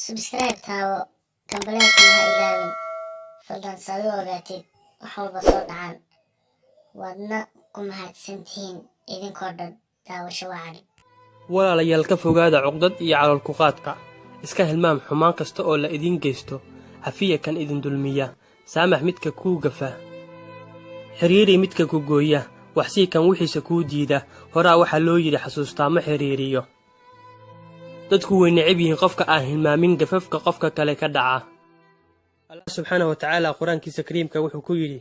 subscribe taawo kambalelka ha ilaawin fadlan sadi ogaatid wax walba soo dhacaan waadna ku mahadsantihiin idinkoo dhan daawasho wacan. walaalayaal ka fogaada cuqdad iyo calool ku qaadka iska hilmaam xumaan kasta oo la idin geysto hafiya kan idin dulmiya saamax midka kuu gafa xiriiri midka ku gooya waxsii kan wixiisa kuu diida horaa waxaa loo yidhi xasuustaa ma xiriiriyo dadku way necab yihiin qofka aan hilmaamin gafafka qofka kale ka dhaca. allah subxaanahu watacaala qur-aankiisa kariimka wuxuu ku yidhi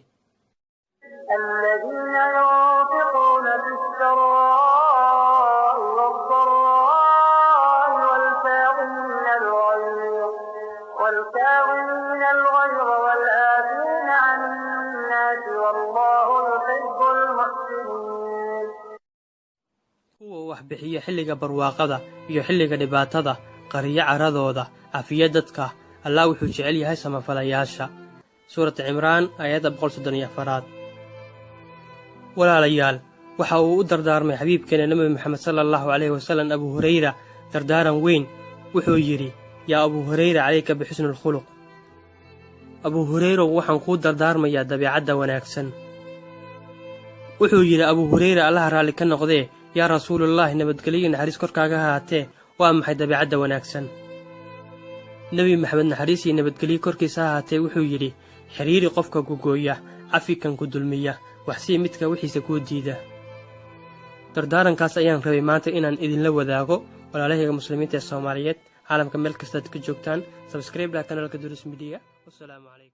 والكاظمين الغيظ والآفين عن الناس والله يحب المحسنين. kuwa wax bixiya xilliga barwaaqada iyo xilliga dhibaatada qariya caradooda cafiya dadka allah wuxuu jecel yahay samafalayaasha. suurat cimraan aayadda 134. walaalayaal waxa uu u dardaarmay xabiibkeena nabi maxamed sallallahu alayhi wasallam abu hurayra dardaaran weyn wuxuu yidhi yaa abu hurayra calayka bixusni alkhuluq. abu hurayrow waxaan kuu dardaarmayaa dabiicadda wanaagsan. wuxuu yidhi abu hurayra allaha raalli ka noqdee yaa rasuulullaahi nabadgelyo naxariis korkaaga haatee waa maxay dabiicadda wanaagsan. nebi maxamed naxariis iyo nabadgelyo korkiisa haatee wuxuu yidhi xiriiri qofka ku gooya cafi kan ku dulmiya waxsii midka wixiisa kuu diida. dardaarankaas ayaan rabay maanta inaan idinla wadaago walaalahayga muslimiinta ee Soomaaliyeed caalamka meel kastaad ka joogtaan. subscribe kanaalka Durus Media. wassalaamu calaykum.